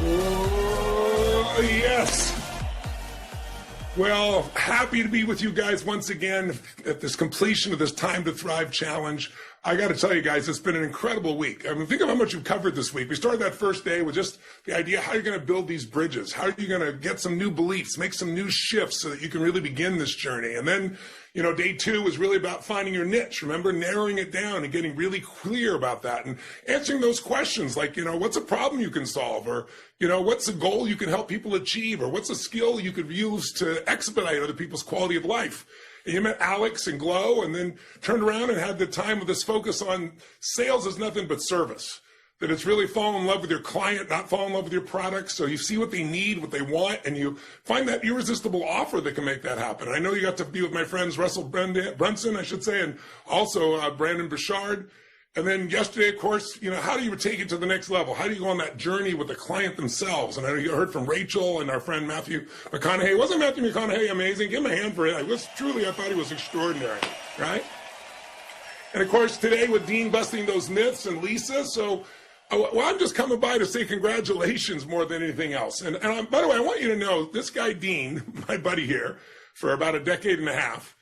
Oh, yes. Well, happy to be with you guys once again at this completion of this Time to Thrive challenge. I got to tell you guys, it's been an incredible week. I mean, think of how much we've covered this week. We started that first day with just the idea, how you're going to build these bridges. How are you going to get some new beliefs, make some new shifts so that you can really begin this journey. And then, you know, day two was really about finding your niche. Remember, narrowing it down and getting really clear about that and answering those questions like, you know, what's a problem you can solve? Or, you know, what's a goal you can help people achieve? Or what's a skill you could use to expedite other people's quality of life? And you met Alex and Glow and then turned around and had the time of this focus on sales is nothing but service. That it's really fall in love with your client, not fall in love with your product. So you see what they need, what they want, and you find that irresistible offer that can make that happen. I know you got to be with my friends Russell Brunson, I should say, and also Brandon Bouchard. And then yesterday, of course, you know, how do you take it to the next level? How do you go on that journey with the client themselves? And I know you heard from Rachel and our friend Matthew McConaughey. Wasn't Matthew McConaughey amazing? Give him a hand for it. I thought he was extraordinary, right? And of course, today with Dean busting those myths and Lisa. So, well, I'm just coming by to say congratulations more than anything else. And by the way, I want you to know this guy, Dean, my buddy here, for about a decade and a half,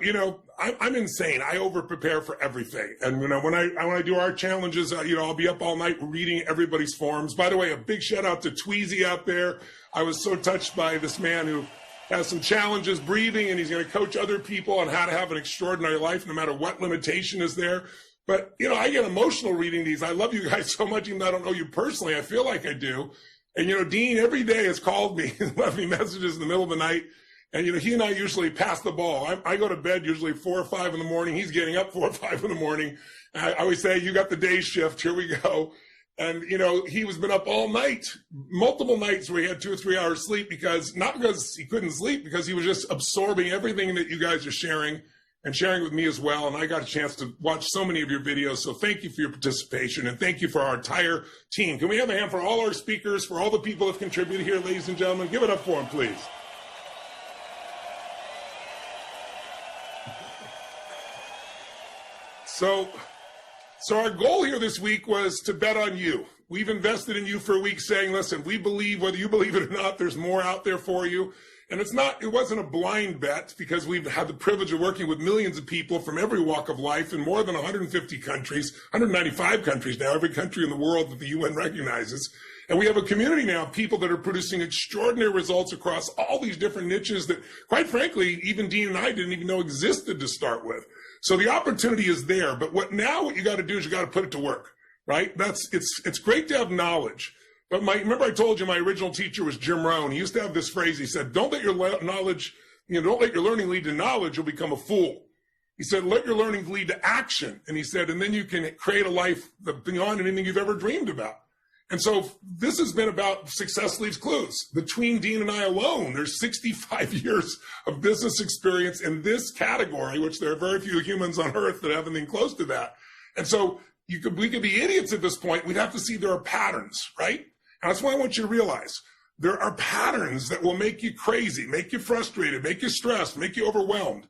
you know, I'm insane. I over-prepare for everything. And, you know, when I do our challenges, you know, I'll be up all night reading everybody's forums. By the way, a big shout out to Tweezy out there. I was so touched by this man who has some challenges breathing, and he's going to coach other people on how to have an extraordinary life, no matter what limitation is there. But, you know, I get emotional reading these. I love you guys so much, even though I don't know you personally. I feel like I do. And, you know, Dean every day has called me and left me messages in the middle of the night. And, you know, he and I usually pass the ball. I go to bed usually 4 or 5 in the morning. He's getting up 4 or 5 in the morning. I always say, you got the day shift. Here we go. And, you know, he was been up all night, multiple nights where he had 2 or 3 hours sleep not because he couldn't sleep, because he was just absorbing everything that you guys are sharing and sharing with me as well. And I got a chance to watch so many of your videos. So thank you for your participation, and thank you for our entire team. Can we have a hand for all our speakers, for all the people who have contributed here, ladies and gentlemen? Give it up for them, please. So our goal here this week was to bet on you. We've invested in you for a week saying, listen, we believe, whether you believe it or not, there's more out there for you. And it wasn't a blind bet, because we've had the privilege of working with millions of people from every walk of life in more than 150 countries, 195 countries now, every country in the world that the UN recognizes. And we have a community now of people that are producing extraordinary results across all these different niches that, quite frankly, even Dean and I didn't even know existed to start with. So the opportunity is there, but what you got to do is you got to put it to work, right? It's great to have knowledge. But remember I told you my original teacher was Jim Rohn. He used to have this phrase. He said, don't let your learning lead to knowledge, you'll become a fool. He said, let your learning lead to action. And he said, and then you can create a life beyond anything you've ever dreamed about. And so this has been about success leaves clues. Between Dean and I alone, there's 65 years of business experience in this category, which there are very few humans on earth that have anything close to that. And so we could be idiots at this point. We'd have to see there are patterns, right? And that's what I want you to realize. There are patterns that will make you crazy, make you frustrated, make you stressed, make you overwhelmed,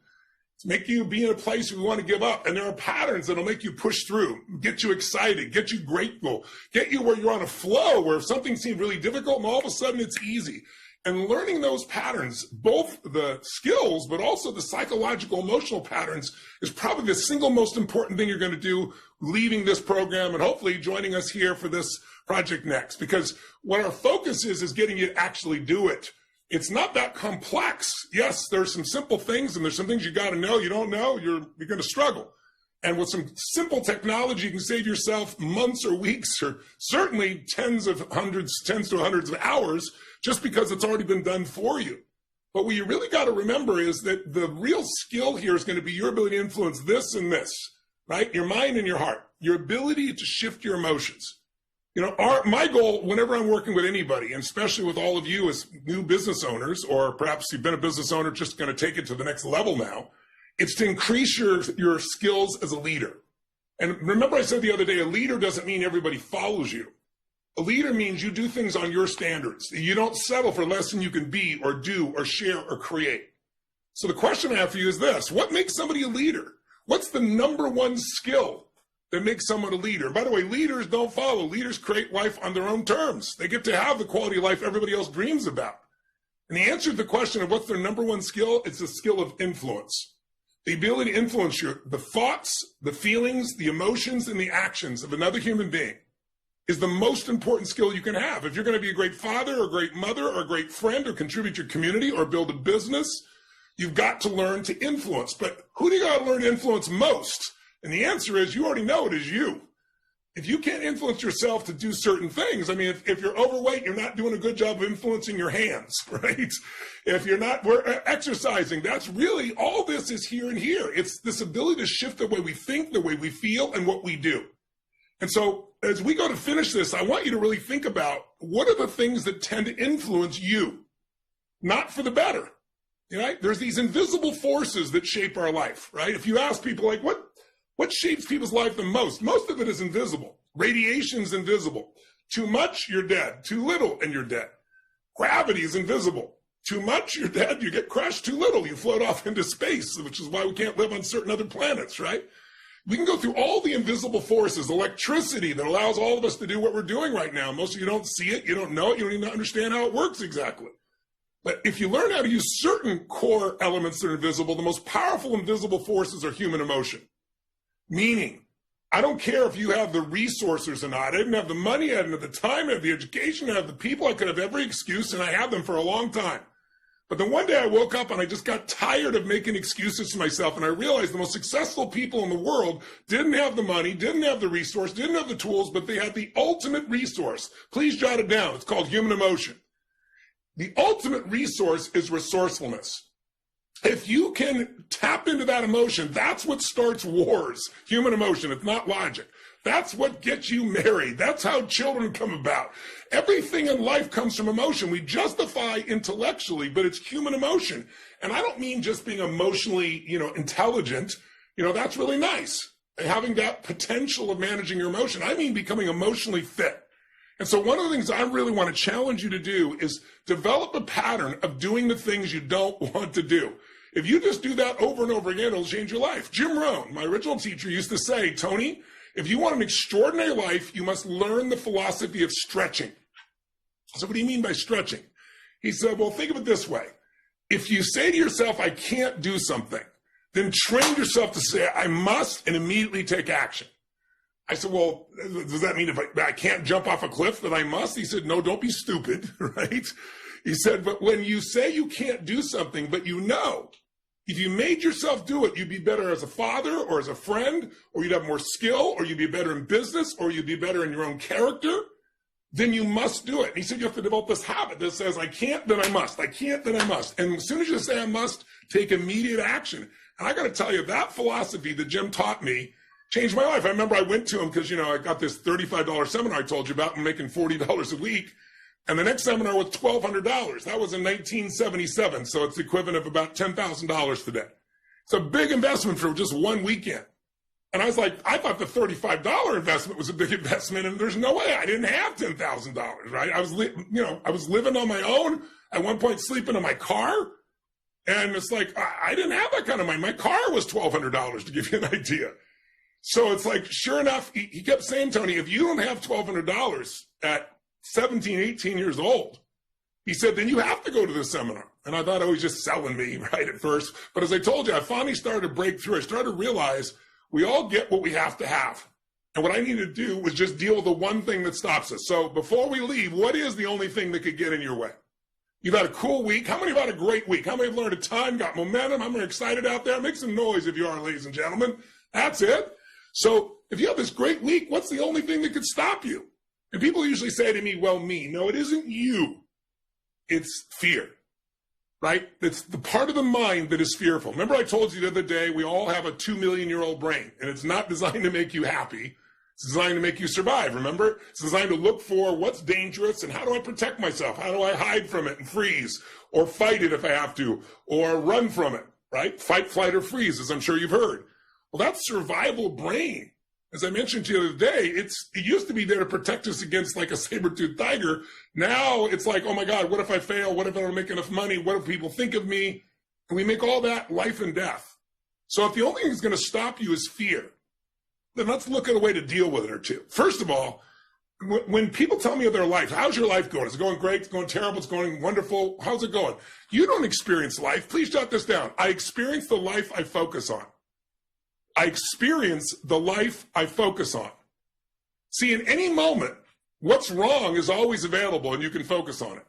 make you be in a place where you want to give up. And there are patterns that will make you push through, get you excited, get you grateful, get you where you're on a flow, where something seems really difficult and all of a sudden it's easy. And learning those patterns, both the skills, but also the psychological, emotional patterns, is probably the single most important thing you're going to do leaving this program and hopefully joining us here for this Project Next. Because what our focus is getting you to actually do it. It's not that complex. Yes, there's some simple things, and there's some things you got to know. You don't know, you're going to struggle. And with some simple technology, you can save yourself months or weeks, or certainly tens to hundreds of hours, just because it's already been done for you. But what you really got to remember is that the real skill here is going to be your ability to influence this and this, right? Your mind and your heart, your ability to shift your emotions. You know, my goal whenever I'm working with anybody, and especially with all of you as new business owners, or perhaps you've been a business owner just going to take it to the next level now, it's to increase your skills as a leader. And remember I said the other day, a leader doesn't mean everybody follows you. A leader means you do things on your standards. You don't settle for less than you can be or do or share or create. So the question I have for you is this: what makes somebody a leader? What's the number one skill that makes someone a leader? And by the way, leaders don't follow. Leaders create life on their own terms. They get to have the quality of life everybody else dreams about. And the answer to the question of what's their number one skill, it's the skill of influence. The ability to influence the thoughts, the feelings, the emotions, and the actions of another human being is the most important skill you can have. If you're going to be a great father or a great mother or a great friend or contribute to your community or build a business, you've got to learn to influence. But who do you got to learn to influence most? And the answer is, you already know it is you. If you can't influence yourself to do certain things, I mean, if you're overweight, you're not doing a good job of influencing your hands, right? If you're not exercising, that's really, all this is here and here. It's this ability to shift the way we think, the way we feel, and what we do. And so as we go to finish this, I want you to really think about what are the things that tend to influence you, not for the better. Right? There's these invisible forces that shape our life, right? If you ask people like, what shapes people's life the most? Most of it is invisible. Radiation's invisible. Too much, you're dead. Too little, and you're dead. Gravity is invisible. Too much, you're dead. You get crushed. Too little, you float off into space, which is why we can't live on certain other planets, right? We can go through all the invisible forces, electricity that allows all of us to do what we're doing right now. Most of you don't see it, you don't know it, you don't even understand how it works exactly. But if you learn how to use certain core elements that are invisible, the most powerful invisible forces are human emotion. Meaning, I don't care if you have the resources or not. I didn't have the money, I didn't have the time, I have the education, I have the people, I could have every excuse, and I had them for a long time. But then one day I woke up and I just got tired of making excuses to myself, and I realized the most successful people in the world didn't have the money, didn't have the resource, didn't have the tools, but they had the ultimate resource. Please jot it down. It's called human emotion. The ultimate resource is resourcefulness. If you can tap into that emotion, that's what starts wars. Human emotion, it's not logic. That's what gets you married. That's how children come about. Everything in life comes from emotion. We justify intellectually, but it's human emotion. And I don't mean just being emotionally, intelligent. That's really nice. Having that potential of managing your emotion. I mean becoming emotionally fit. And so one of the things I really want to challenge you to do is develop a pattern of doing the things you don't want to do. If you just do that over and over again, it'll change your life. Jim Rohn, my original teacher, used to say, Tony, if you want an extraordinary life, you must learn the philosophy of stretching. So what do you mean by stretching? He said, well, think of it this way. If you say to yourself, I can't do something, then train yourself to say, I must, and immediately take action. I said, well, does that mean if I can't jump off a cliff that I must? He said, no, don't be stupid, right? He said, but when you say you can't do something, but if you made yourself do it, you'd be better as a father or as a friend, or you'd have more skill, or you'd be better in business, or you'd be better in your own character, then you must do it. And he said, you have to develop this habit that says, I can't, then I must. I can't, then I must. And as soon as you say I must, take immediate action. And I got to tell you, that philosophy that Jim taught me changed my life. I remember I went to him because, I got this $35 seminar I told you about and making $40 a week. And the next seminar was $1,200. That was in 1977. So it's the equivalent of about $10,000 today. It's a big investment for just one weekend. And I was like, I thought the $35 investment was a big investment, and there's no way I didn't have $10,000, right? I was living on my own, at one point sleeping in my car. And it's like, I didn't have that kind of money. My car was $1,200, to give you an idea. So it's like, sure enough, he kept saying, Tony, if you don't have $1,200 at 17, 18 years old, he said, then you have to go to the seminar. And I thought, he was just selling me, right, at first. But as I told you, I finally started to break through. I started to realize we all get what we have to have. And what I needed to do was just deal with the one thing that stops us. So before we leave, what is the only thing that could get in your way? You've had a cool week. How many have had a great week? How many have learned a ton, got momentum? How many are excited out there? Make some noise if you are, ladies and gentlemen. That's it. So if you have this great week, what's the only thing that could stop you? And people usually say to me, well, me. No, it isn't you. It's fear, right? It's the part of the mind that is fearful. Remember I told you the other day, we all have a 2-million-year-old brain, and it's not designed to make you happy. It's designed to make you survive, remember? It's designed to look for what's dangerous and how do I protect myself? How do I hide from it and freeze? Or fight it if I have to, or run from it, right? Fight, flight, or freeze, as I'm sure you've heard. Well, that survival brain, as I mentioned to you the other day, it used to be there to protect us against like a saber-toothed tiger. Now it's like, oh my God, what if I fail? What if I don't make enough money? What if people think of me? And we make all that life and death. So if the only thing that's going to stop you is fear, then let's look at a way to deal with it or two. First of all, when people tell me of their life, how's your life going? Is it going great? It's going terrible? It's going wonderful? How's it going? You don't experience life. Please jot this down. I experience the life I focus on. I experience the life I focus on. See, in any moment, what's wrong is always available and you can focus on it,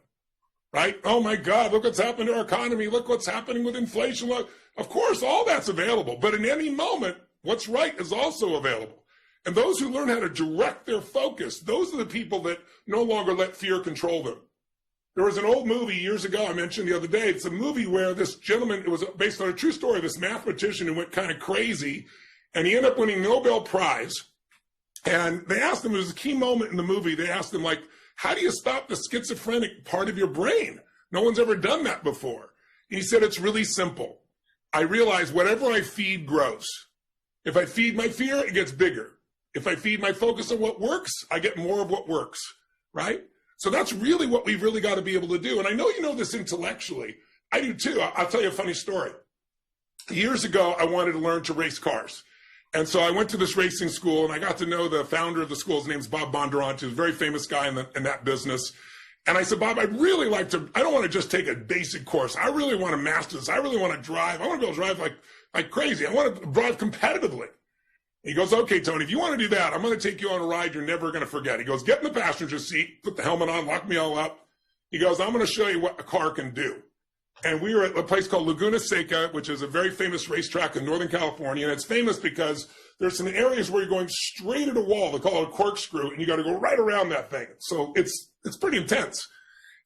right? Oh my God, look what's happened to our economy. Look what's happening with inflation. Look, of course, all that's available. But in any moment, what's right is also available. And those who learn how to direct their focus, those are the people that no longer let fear control them. There was an old movie years ago I mentioned the other day. It's a movie where this gentleman, it was based on a true story of this mathematician who went kind of crazy, and he ended up winning Nobel Prize. And they asked him, it was a key moment in the movie, they asked him, like, how do you stop the schizophrenic part of your brain? No one's ever done that before. And he said, it's really simple. I realize whatever I feed grows. If I feed my fear, it gets bigger. If I feed my focus on what works, I get more of what works, right? So that's really what we've really got to be able to do. And I know you know this intellectually. I do too. I'll tell you a funny story. Years ago, I wanted to learn to race cars. And so I went to this racing school, and I got to know the founder of the school. His name's Bob Bondurant, who's a very famous guy in that business. And I said, Bob, I'd really like to, I don't want to just take a basic course. I really want to master this. I really want to drive. I want to be able to drive like crazy. I want to drive competitively. He goes, okay, Tony, if you want to do that, I'm going to take you on a ride you're never going to forget. He goes, get in the passenger seat, put the helmet on, lock me all up. He goes, I'm going to show you what a car can do. And we were at a place called Laguna Seca, which is a very famous racetrack in Northern California. And it's famous because there's some areas where you're going straight at a wall. They call it a corkscrew, and you got to go right around that thing. So it's pretty intense.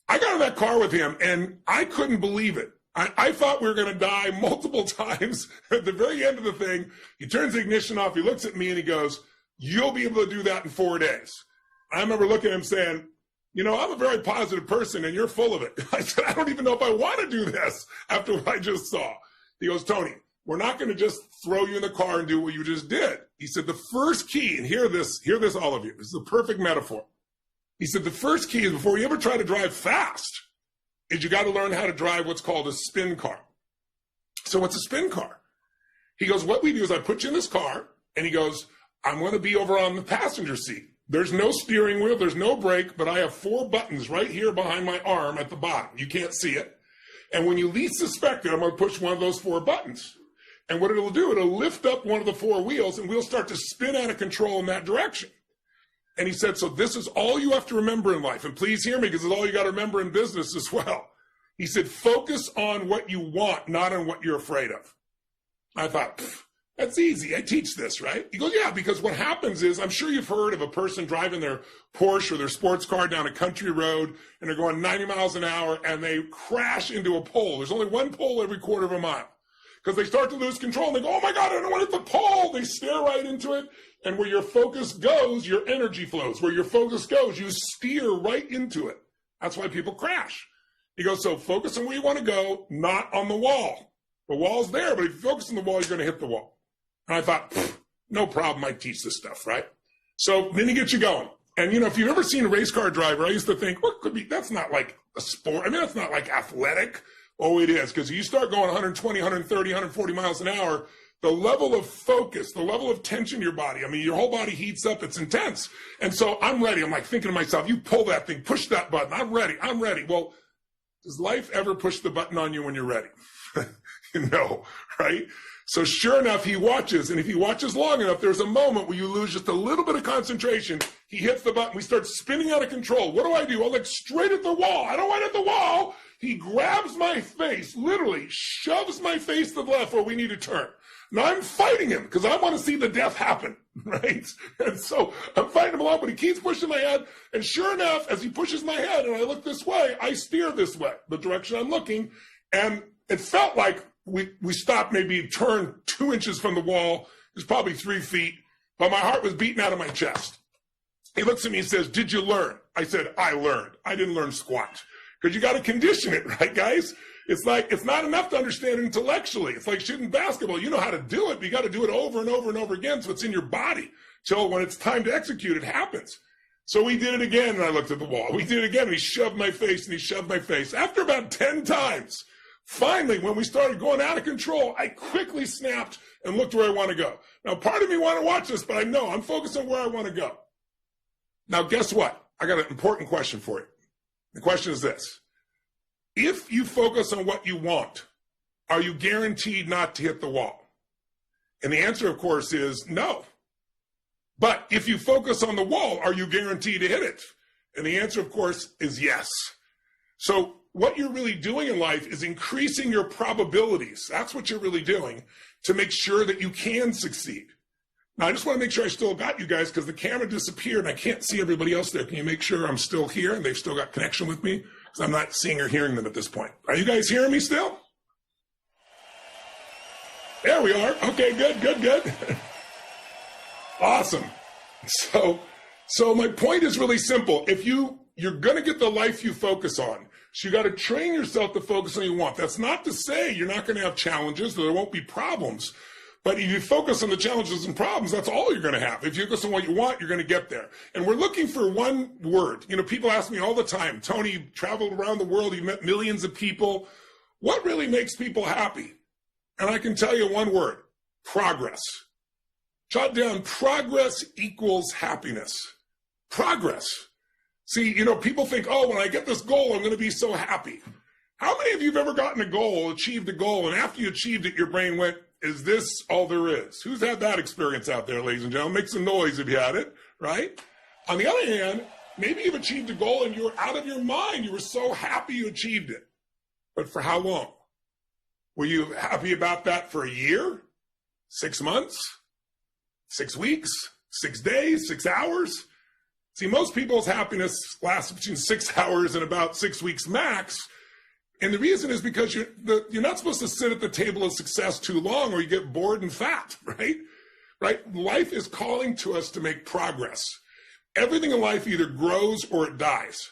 I got in that car with him, and I couldn't believe it. I thought we were going to die multiple times. At the very end of the thing, he turns the ignition off. He looks at me and he goes, you'll be able to do that in 4 days. I remember looking at him saying, you know, I'm a very positive person and you're full of it. I said, I don't even know if I want to do this after what I just saw. He goes, Tony, we're not going to just throw you in the car and do what you just did. He said, the first key, and hear this, all of you. This is the perfect metaphor. He said, the first key is before you ever try to drive fast, is you got to learn how to drive what's called a spin car. So what's a spin car? He goes, what we do is I put you in this car, and he goes, I'm going to be over on the passenger seat. There's no steering wheel, there's no brake, but I have 4 buttons right here behind my arm at the bottom. You can't see it. And when you least suspect it, I'm going to push one of those 4 buttons. And what it'll do, it'll lift up one of the 4 wheels, and we'll start to spin out of control in that direction. And he said, so this is all you have to remember in life. And please hear me, because it's all you got to remember in business as well. He said, focus on what you want, not on what you're afraid of. I thought, that's easy. I teach this, right? He goes, yeah, because what happens is, I'm sure you've heard of a person driving their Porsche or their sports car down a country road, and they're going 90 miles an hour, and they crash into a pole. There's only one pole every quarter of a mile. Because they start to lose control, and they go, oh my God, I don't want to hit the pole. They stare right into it. And where your focus goes, your energy flows. Where your focus goes, you steer right into it. That's why people crash. He goes, so focus on where you want to go, not on the wall. The wall's there, but if you focus on the wall, you're going to hit the wall. And I thought, no problem, I teach this stuff, right? So then he gets you going. And, you know, if you've ever seen a race car driver, I used to think, what could be, that's not like a sport. I mean, that's not like athletic. Oh, it is, because you start going 120, 130, 140 miles an hour, the level of focus, the level of tension in your body, I mean, your whole body heats up. It's intense. And so I'm ready. I'm like thinking to myself, you pull that thing, push that button. I'm ready. Well, does life ever push the button on you when you're ready? No, right? So sure enough, he watches. And if he watches long enough, there's a moment where you lose just a little bit of concentration. He hits the button. We start spinning out of control. What do? I look straight at the wall. I don't want to hit the wall. He grabs my face, literally shoves my face to the left where we need to turn. Now I'm fighting him because I want to see the death happen, right? And so I'm fighting him along, but he keeps pushing my head. And sure enough, as he pushes my head and I look this way, I steer this way, the direction I'm looking. And it felt like we stopped, maybe turned 2 inches from the wall. It was probably 3 feet, but my heart was beating out of my chest. He looks at me and says, did you learn? I said, I learned. I didn't learn squat. Because you got to condition it, right, guys? It's like, it's not enough to understand it intellectually. It's like shooting basketball. You know how to do it, but you got to do it over and over and over again so it's in your body. Till when it's time to execute, it happens. So we did it again, and I looked at the wall. We did it again, and he shoved my face, and he shoved my face. After about 10 times, finally, when we started going out of control, I quickly snapped and looked where I want to go. Now, part of me want to watch this, but I know I'm focused on where I want to go. Now, guess what? I got an important question for you. The question is this. If you focus on what you want, are you guaranteed not to hit the wall? And the answer, of course, is no. But if you focus on the wall, are you guaranteed to hit it? And the answer, of course, is yes. So what you're really doing in life is increasing your probabilities. That's what you're really doing to make sure that you can succeed. Now, I just want to make sure I still got you guys because the camera disappeared and I can't see everybody else there. Can you make sure I'm still here and they've still got connection with me? Because I'm not seeing or hearing them at this point. Are you guys hearing me still? There we are. Okay, good. Awesome. So my point is really simple. If you're going to get the life you focus on, so you got to train yourself to focus on what you want. That's not to say you're not going to have challenges, there won't be problems. But if you focus on the challenges and problems, that's all you're going to have. If you focus on what you want, you're going to get there. And we're looking for one word. You know, people ask me all the time, Tony, you traveled around the world, you met millions of people. What really makes people happy? And I can tell you one word, progress. Jot down, progress equals happiness. Progress. See, you know, people think, oh, when I get this goal, I'm going to be so happy. How many of you have ever gotten a goal, achieved a goal, and after you achieved it, your brain went, is this all there is? Who's had that experience out there, ladies and gentlemen? Make some noise if you had it, right? On the other hand, maybe you've achieved a goal and you were out of your mind. You were so happy you achieved it. But for how long? Were you happy about that for a year? 6 months? 6 weeks? 6 days? 6 hours? See, most people's happiness lasts between 6 hours and about 6 weeks max. And the reason is because you're not supposed to sit at the table of success too long or you get bored and fat, right? Right? Life is calling to us to make progress. Everything in life either grows or it dies.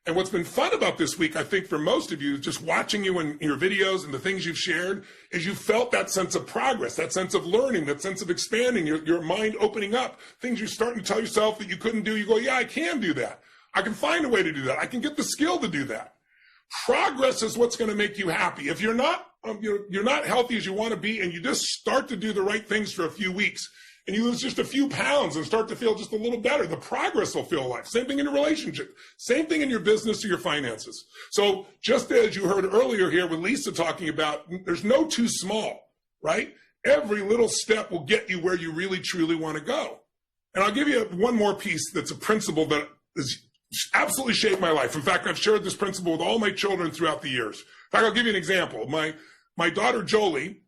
And what's been fun about this week, I think for most of you, just watching you in your videos and the things you've shared, is you felt that sense of progress, that sense of learning, that sense of expanding, your mind opening up, things you're starting to tell yourself that you couldn't do. You go, yeah, I can do that. I can find a way to do that. I can get the skill to do that. Progress is what's going to make you happy. If you're not healthy as you want to be, and you just start to do the right things for a few weeks, and you lose just a few pounds and start to feel just a little better, the progress will feel life. Same thing in your relationship. Same thing in your business or your finances. So just as you heard earlier here with Lisa talking about, there's no too small, right? Every little step will get you where you really, truly want to go. And I'll give you one more piece that's a principle that has absolutely shaped my life. In fact, I've shared this principle with all my children throughout the years. In fact, I'll give you an example. My daughter, Jolie,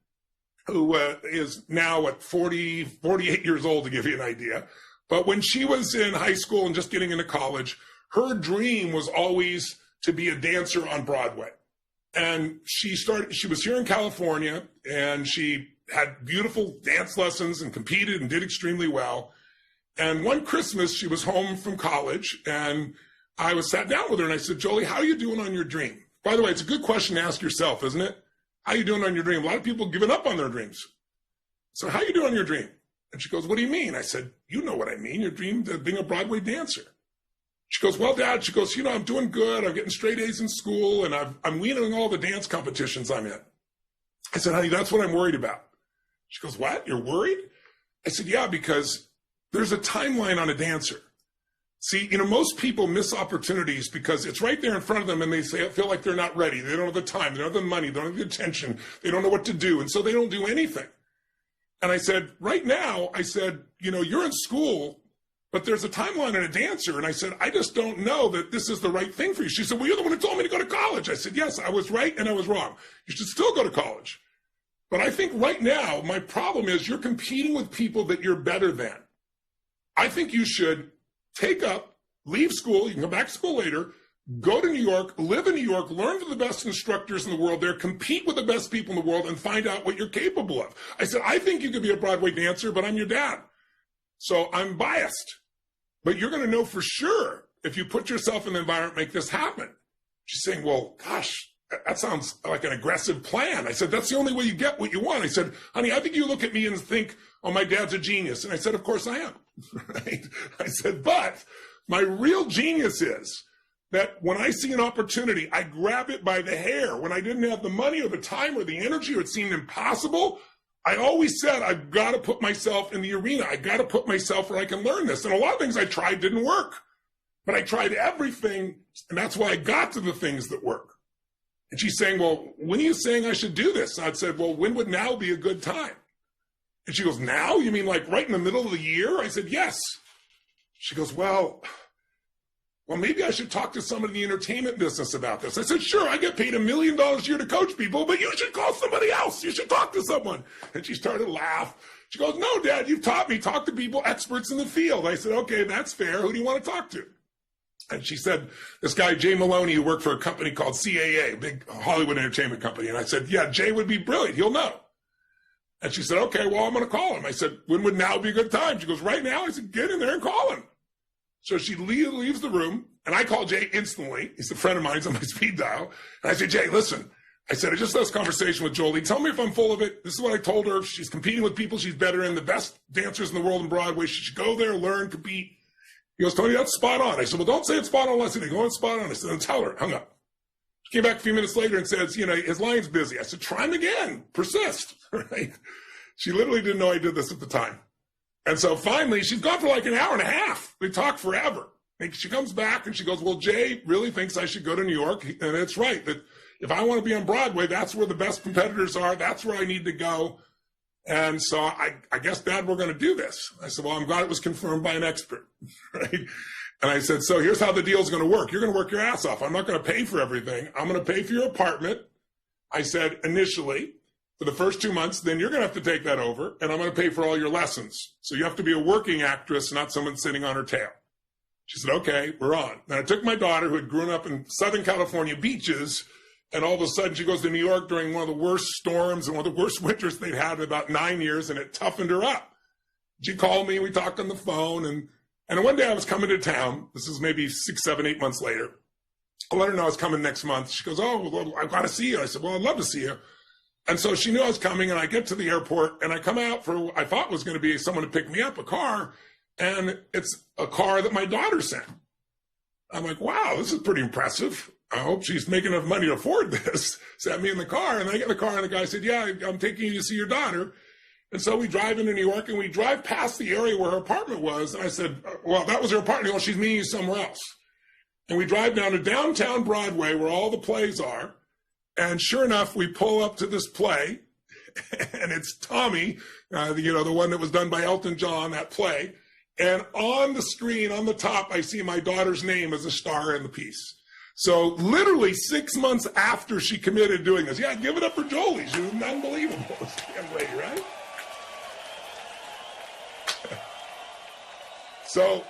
who is now at 48 years old, to give you an idea. But when she was in high school and just getting into college, her dream was always to be a dancer on Broadway. And she was here in California, and she had beautiful dance lessons and competed and did extremely well. And one Christmas, she was home from college, and I sat down with her, and I said, Jolie, how are you doing on your dream? By the way, it's a good question to ask yourself, isn't it? How you doing on your dream? A lot of people giving up on their dreams. So how you doing on your dream? And she goes, what do you mean? I said, you know what I mean. Your dream of being a Broadway dancer. She goes, well, Dad, she goes, I'm doing good. I'm getting straight A's in school, and I'm winning all the dance competitions I'm in. I said, honey, that's what I'm worried about. She goes, what? You're worried? I said, yeah, because there's a timeline on a dancer. See, most people miss opportunities because it's right there in front of them and they feel like they're not ready. They don't have the time. They don't have the money. They don't have the attention. They don't know what to do. And so they don't do anything. And I said, right now, you're in school, but there's a timeline on a dancer. And I said, I just don't know that this is the right thing for you. She said, well, you're the one who told me to go to college. I said, yes, I was right and I was wrong. You should still go to college. But I think right now, my problem is you're competing with people that you're better than. I think you should leave school, you can come back to school later, go to New York, live in New York, learn from the best instructors in the world there, compete with the best people in the world, and find out what you're capable of. I said, I think you could be a Broadway dancer, but I'm your dad. So I'm biased. But you're going to know for sure if you put yourself in the environment, make this happen. She's saying, well, gosh, that sounds like an aggressive plan. I said, that's the only way you get what you want. I said, honey, I think you look at me and think, oh, my dad's a genius. And I said, of course I am. Right? I said, but my real genius is that when I see an opportunity, I grab it by the hair. When I didn't have the money or the time or the energy or it seemed impossible, I always said, I've got to put myself in the arena. I got to put myself where I can learn this. And a lot of things I tried didn't work, but I tried everything. And that's why I got to the things that work. And she's saying, well, when are you saying I should do this? I said, well, when would now be a good time? And she goes, now? You mean like right in the middle of the year? I said, yes. She goes, well, maybe I should talk to somebody in the entertainment business about this. I said, sure, I get paid $1 million a year to coach people, but you should call somebody else. You should talk to someone. And she started to laugh. She goes, no, Dad, you've taught me. Talk to people, experts in the field. I said, okay, that's fair. Who do you want to talk to? And she said, this guy, Jay Maloney, who worked for a company called CAA, big Hollywood entertainment company. And I said, yeah, Jay would be brilliant. He'll know. And she said, okay, well, I'm going to call him. I said, when would now be a good time? She goes, right now. I said, get in there and call him. So she leaves the room, and I call Jay instantly. He's a friend of mine. He's on my speed dial. And I say, Jay, listen. I said, I just had this conversation with Jolie. Tell me if I'm full of it. This is what I told her. She's competing with people she's better in, the best dancers in the world in Broadway. She should go there, learn, compete. He goes, Tony, that's spot on. I said, well, don't say it's spot on unless they go on spot on. I said, then tell her. Hung up. She came back a few minutes later and says, his line's busy. I said, try him again. Persist. Right? She literally didn't know I did this at the time. And so finally, she's gone for like an hour and a half. We talked forever. And she comes back and she goes, well, Jay really thinks I should go to New York. And it's right that if I want to be on Broadway, that's where the best competitors are. That's where I need to go. And so I guess, Dad, we're going to do this. I said, well, I'm glad it was confirmed by an expert. Right? And I said, so here's how the deal's going to work. You're going to work your ass off. I'm not going to pay for everything. I'm going to pay for your apartment. I said, initially, for the first 2 months, then you're going to have to take that over, and I'm going to pay for all your lessons. So you have to be a working actress, not someone sitting on her tail. She said, okay, we're on. And I took my daughter, who had grown up in Southern California beaches, and all of a sudden she goes to New York during one of the worst storms and one of the worst winters they'd had in about 9 years, and it toughened her up. She called me, we talked on the phone, and one day I was coming to town. This is maybe 6, 7, 8 months later. I let her know I was coming next month. She goes, oh, well, I've got to see you. I said, well, I'd love to see you. And so she knew I was coming, and I get to the airport, and I come out for what I thought was going to be someone to pick me up, a car, and it's a car that my daughter sent. I'm like, wow, this is pretty impressive. I hope she's making enough money to afford this. Sat me in the car, and I get in the car, and the guy said, yeah, I'm taking you to see your daughter. And so we drive into New York, and we drive past the area where her apartment was, and I said, well, that was her apartment. Well, she's meeting you somewhere else. And we drive down to downtown Broadway where all the plays are. And sure enough, we pull up to this play, and it's Tommy, the one that was done by Elton John, that play. And on the screen, on the top, I see my daughter's name as a star in the piece. So literally 6 months after she committed doing this, yeah, give it up for Jolie. She was unbelievable. Damn lady, right? So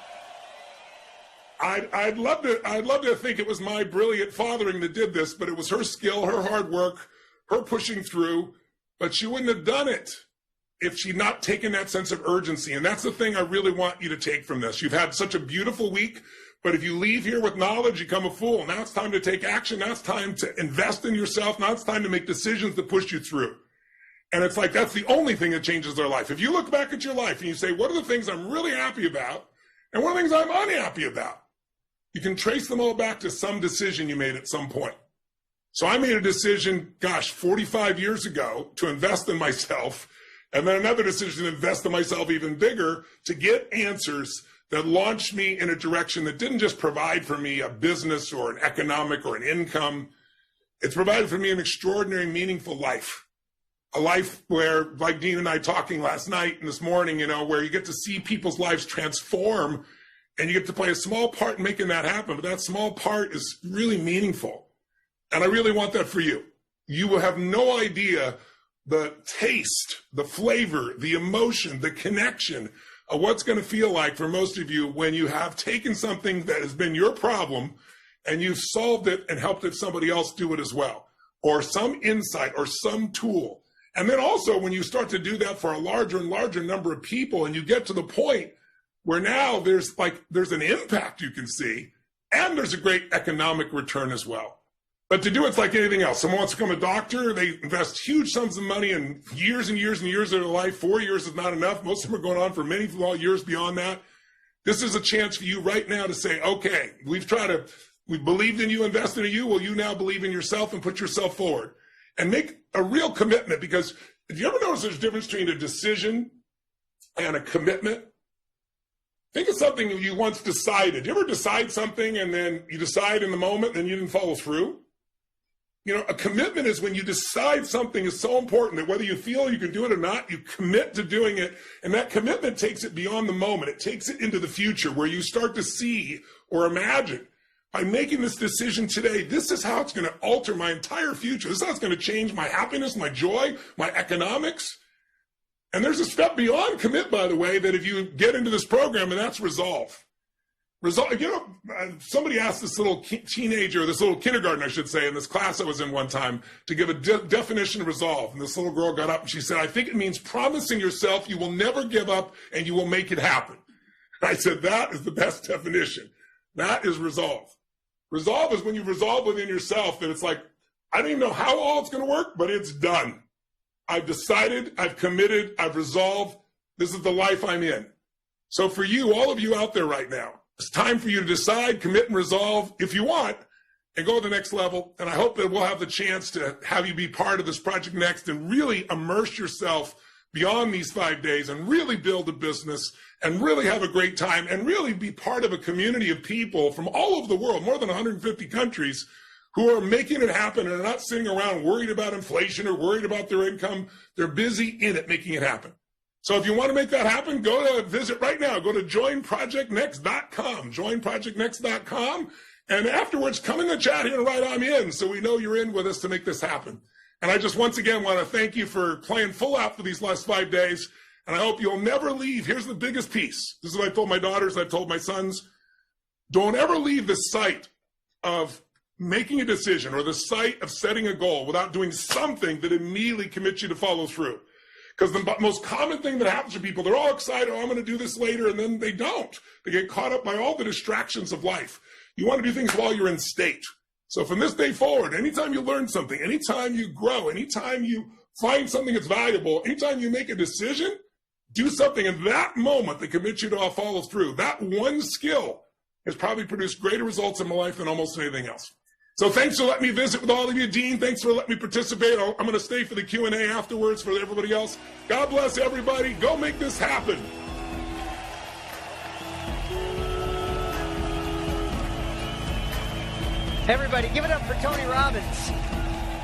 I'd love to think it was my brilliant fathering that did this, but it was her skill, her hard work, her pushing through. But she wouldn't have done it if she'd not taken that sense of urgency. And that's the thing I really want you to take from this. You've had such a beautiful week, but if you leave here with knowledge, you become a fool. Now it's time to take action. Now it's time to invest in yourself. Now it's time to make decisions that push you through. And it's like that's the only thing that changes their life. If you look back at your life and you say, what are the things I'm really happy about? And what are the things I'm unhappy about? You can trace them all back to some decision you made at some point. So I made a decision, 45 years ago to invest in myself, and then another decision to invest in myself even bigger to get answers that launched me in a direction that didn't just provide for me a business or an economic or an income. It's provided for me an extraordinary, meaningful life. A life where, like Dean and I talking last night and this morning, where you get to see people's lives transform and you get to play a small part in making that happen. But that small part is really meaningful. And I really want that for you. You will have no idea the taste, the flavor, the emotion, the connection of what's going to feel like for most of you when you have taken something that has been your problem and you've solved it and helped somebody else do it as well, or some insight or some tool. And then also when you start to do that for a larger and larger number of people and you get to the point where now there's an impact you can see and there's a great economic return as well. But to do it's like anything else. Someone wants to become a doctor, they invest huge sums of money and years and years and years of their life. 4 years is not enough. Most of them are going on for many years beyond that. This is a chance for you right now to say, okay, we believed in you, invested in you. Will you now believe in yourself and put yourself forward and make a real commitment? Because do you ever notice there's a difference between a decision and a commitment? Think of something you once decided. You ever decide something and then you decide in the moment and you didn't follow through? You know, a commitment is when you decide something is so important that whether you feel you can do it or not, you commit to doing it. And that commitment takes it beyond the moment. It takes it into the future where you start to see or imagine, by making this decision today, this is how it's going to alter my entire future. This is how it's going to change my happiness, my joy, my economics. And there's a step beyond commit, by the way, that if you get into this program, and that's resolve. Resolve. You know, somebody asked this little teenager, this little kindergarten, I should say, in this class I was in one time, to give a definition of resolve. And this little girl got up and she said, I think it means promising yourself you will never give up and you will make it happen. I said, that is the best definition. That is resolve. Resolve is when you resolve within yourself that it's like, I don't even know how all it's going to work, but it's done. I've decided, I've committed, I've resolved. This is the life I'm in. So for you, all of you out there right now, it's time for you to decide, commit, and resolve if you want, and go to the next level. And I hope that we'll have the chance to have you be part of this Project Next and really immerse yourself beyond these 5 days and really build a business and really have a great time and really be part of a community of people from all over the world, more than 150 countries, who are making it happen and are not sitting around worried about inflation or worried about their income. They're busy in it, making it happen. So if you want to make that happen, go to visit right now. Go to joinprojectnext.com, joinprojectnext.com. And afterwards, come in the chat here and write I'm in so we know you're in with us to make this happen. And I just once again want to thank you for playing full out for these last 5 days. And I hope you'll never leave. Here's the biggest piece. This is what I told my daughters, I told my sons. Don't ever leave the sight of making a decision or the sight of setting a goal without doing something that immediately commits you to follow through. Because the most common thing that happens to people, they're all excited, oh, I'm going to do this later, and then they don't. They get caught up by all the distractions of life. You want to do things while you're in state. So from this day forward, anytime you learn something, anytime you grow, anytime you find something that's valuable, anytime you make a decision, do something in that moment that commits you to follow through. That one skill has probably produced greater results in my life than almost anything else. So thanks for letting me visit with all of you. Dean, thanks for letting me participate. I'm going to stay for the Q&A afterwards for everybody else. God bless everybody. Go make this happen. Everybody, give it up for Tony Robbins.